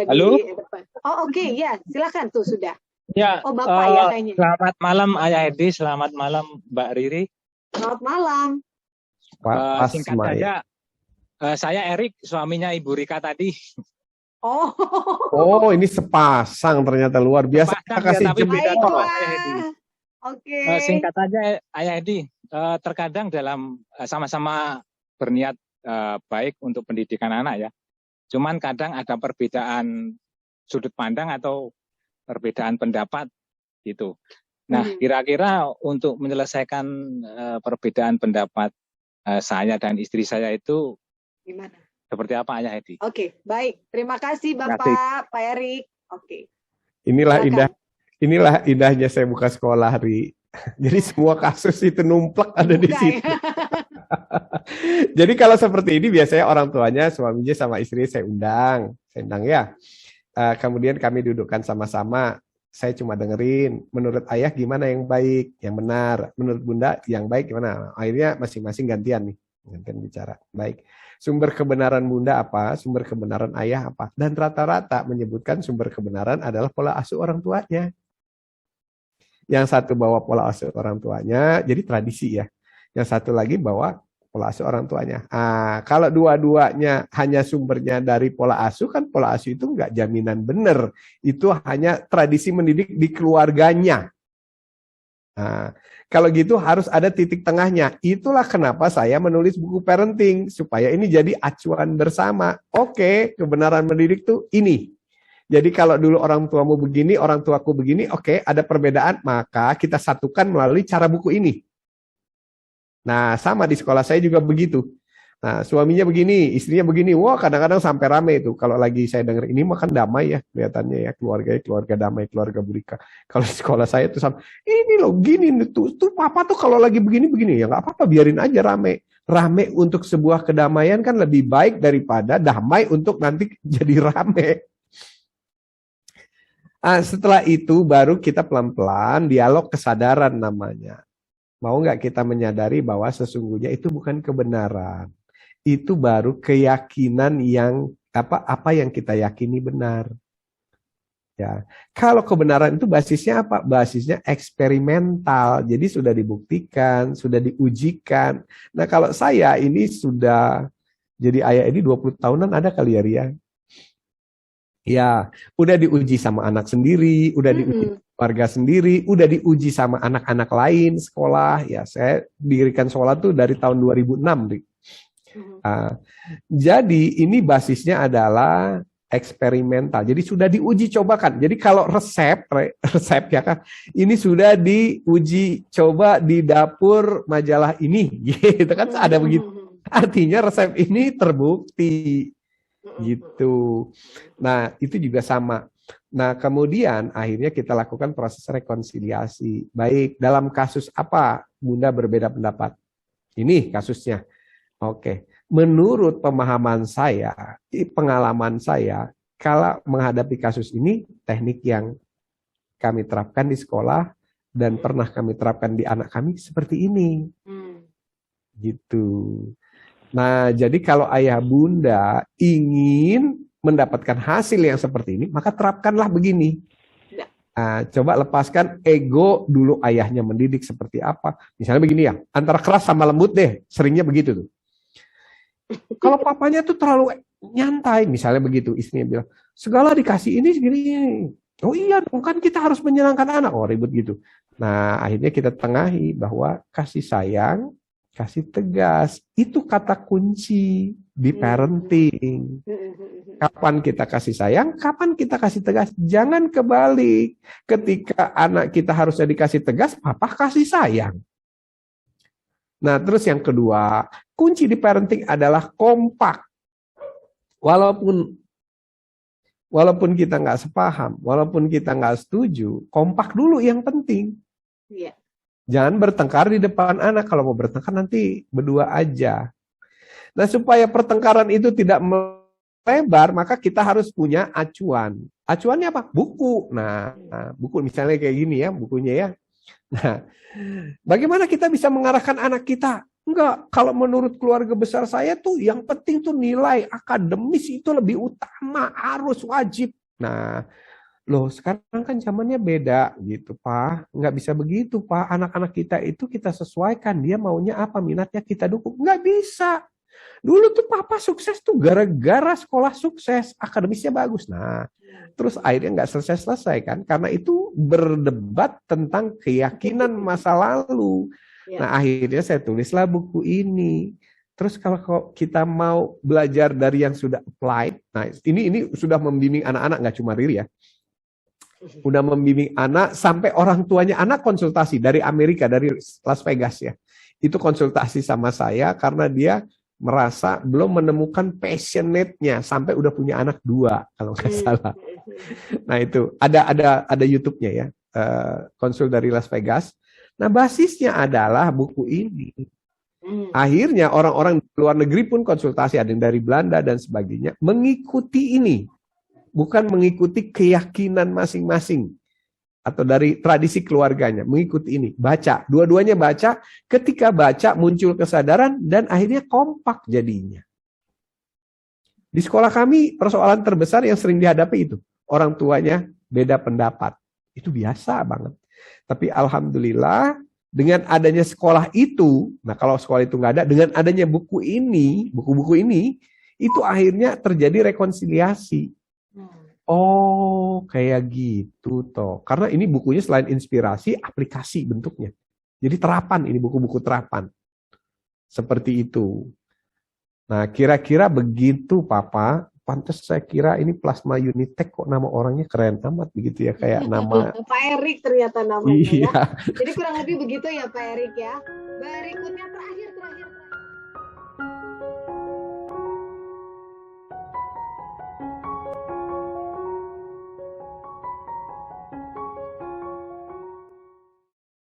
Halo? di depan. Oh oke, ya silakan tuh sudah. Ya, Oh Bapak ya kayaknya. selamat malam Ayah Edi, selamat malam Mbak Riri. Selamat malam. Pas Singkat saja, saya Erik, suaminya Ibu Rika tadi. Oh, ini sepasang ternyata, luar biasa. Kita kasih tapi beda jempol. Ayah Edi. Oke. Singkat saja Ayah Edi, terkadang dalam sama-sama berniat baik untuk pendidikan anak ya. Cuman kadang ada perbedaan sudut pandang atau perbedaan pendapat gitu. Nah, kira-kira untuk menyelesaikan perbedaan pendapat saya dan istri saya itu gimana? Seperti apa Ayah Edi? Oke, baik. Terima kasih Bapak, Pak Erik. Oke. Inilah Silakan. inilah indahnya saya buka sekolah, Ri. Jadi semua kasus itu numplek ada di situ. Jadi kalau seperti ini biasanya orang tuanya, suaminya sama istri saya undang ya. Kemudian kami dudukkan sama-sama. Saya cuma dengerin, menurut ayah gimana yang baik, yang benar, menurut bunda yang baik gimana. Akhirnya masing-masing gantian bicara. Baik, sumber kebenaran bunda apa, sumber kebenaran ayah apa. Dan rata-rata menyebutkan sumber kebenaran adalah pola asuh orang tuanya. Yang satu bawa pola asuh orang tuanya, jadi tradisi ya. Yang satu lagi bawa pola asuh orang tuanya. Kalau dua-duanya hanya sumbernya dari pola asuh, kan pola asuh itu nggak jaminan benar. Itu hanya tradisi mendidik di keluarganya. Kalau gitu harus ada titik tengahnya. Itulah kenapa saya menulis buku parenting, supaya ini jadi acuan bersama. Oke, kebenaran mendidik tuh ini. Jadi kalau dulu orang tuamu begini, orang tuaku begini, oke, ada perbedaan, maka kita satukan melalui cara buku ini. Nah, sama di sekolah saya juga begitu. Nah, suaminya begini, istrinya begini. Wah, kadang-kadang sampai rame itu. Kalau lagi saya dengar ini makan damai ya, kelihatannya ya, keluarga damai, keluarga Burika. Kalau di sekolah saya tuh sama, ini loh gini tuh papa tuh kalau lagi begini ya nggak apa-apa, biarin aja rame. Rame untuk sebuah kedamaian kan lebih baik daripada damai untuk nanti jadi rame. Setelah itu baru kita pelan-pelan dialog kesadaran namanya. Mau nggak kita menyadari bahwa sesungguhnya itu bukan kebenaran. Itu baru keyakinan yang apa yang kita yakini benar. Ya. Kalau kebenaran itu basisnya apa? Basisnya eksperimental. Jadi sudah dibuktikan, sudah diujikan. Nah, kalau saya ini sudah jadi ayah ini 20 tahunan ada kali ya, Ria? Ya, udah diuji sama anak sendiri, udah diuji keluarga sendiri, udah diuji sama anak-anak lain sekolah. Ya, saya dirikan sekolah tuh dari tahun 2006. Jadi ini basisnya adalah eksperimental. Jadi sudah diuji cobakan. Jadi kalau resep ya kan, ini sudah diuji coba di dapur majalah ini, gitu kan ada begitu. Artinya resep ini terbukti. Gitu. Nah, itu juga sama. Nah, kemudian akhirnya kita lakukan proses rekonsiliasi. Baik, dalam kasus apa Bunda berbeda pendapat? Ini kasusnya. Oke. Menurut pemahaman saya, pengalaman saya, kalau menghadapi kasus ini, teknik yang kami terapkan di sekolah dan pernah kami terapkan di anak kami seperti ini. Gitu. Nah, jadi kalau ayah bunda ingin mendapatkan hasil yang seperti ini, maka terapkanlah begini. Coba lepaskan ego dulu ayahnya mendidik seperti apa. Misalnya begini ya, antara keras sama lembut deh, seringnya begitu tuh. Kalau papanya tuh terlalu nyantai, misalnya begitu, istrinya bilang, segala dikasih ini segini. Oh iya dong, kan kita harus menyenangkan anak. Oh ribut gitu. Nah, akhirnya kita tengahi bahwa kasih sayang, kasih tegas, itu kata kunci di parenting. Kapan kita kasih sayang, kapan kita kasih tegas. Jangan kebalik. Ketika anak kita harusnya dikasih tegas, papa kasih sayang. Nah, terus yang kedua, kunci di parenting adalah kompak. Walaupun kita nggak sepaham, walaupun kita nggak setuju, kompak dulu yang penting. Iya. Jangan bertengkar di depan anak. Kalau mau bertengkar nanti berdua aja. Nah, supaya pertengkaran itu tidak melebar, maka kita harus punya acuan. Acuannya apa? Buku. Nah, buku misalnya kayak gini ya, bukunya ya. Nah, bagaimana kita bisa mengarahkan anak kita? Enggak, kalau menurut keluarga besar saya tuh yang penting tuh nilai akademis itu lebih utama, harus wajib. Nah, loh sekarang kan zamannya beda gitu, Pak. Nggak bisa begitu, Pak. Anak-anak kita itu kita sesuaikan. Dia maunya apa, minatnya kita dukung. Nggak bisa. Dulu tuh Papa sukses tuh gara-gara sekolah sukses, akademisnya bagus. Nah, terus akhirnya nggak selesai-selesai kan. Karena itu berdebat tentang keyakinan masa lalu. Nah, akhirnya saya tulislah buku ini. Terus kalau kita mau belajar dari yang sudah applied, nah ini sudah membimbing anak-anak, nggak cuma Riri ya. Udah membimbing anak sampai orang tuanya anak konsultasi dari Amerika, dari Las Vegas ya. Itu konsultasi sama saya karena dia merasa belum menemukan passionate-nya sampai udah punya anak 2 kalau nggak salah. Nah itu ada YouTube-nya ya, konsul dari Las Vegas. Nah basisnya adalah buku ini. Akhirnya orang-orang di luar negeri pun konsultasi, ada yang dari Belanda dan sebagainya, mengikuti ini. Bukan mengikuti keyakinan masing-masing atau dari tradisi keluarganya, mengikuti ini. Baca, dua-duanya baca, ketika baca muncul kesadaran dan akhirnya kompak jadinya. Di sekolah kami persoalan terbesar yang sering dihadapi itu, orang tuanya beda pendapat. Itu biasa banget. Tapi alhamdulillah dengan adanya sekolah itu, nah kalau sekolah itu nggak ada, dengan adanya buku ini, buku-buku ini, itu akhirnya terjadi rekonsiliasi. Oh, kayak gitu toh. Karena ini bukunya selain inspirasi, aplikasi bentuknya. Jadi terapan, ini buku-buku terapan. Seperti itu. Nah, kira-kira begitu, Papa. Pantes saya kira ini Plasma Unitech, kok nama orangnya keren amat begitu ya, kayak nama Pak Erik ternyata namanya iya. ya. Jadi kurang lebih begitu ya Pak Erik ya. Berikutnya terakhir.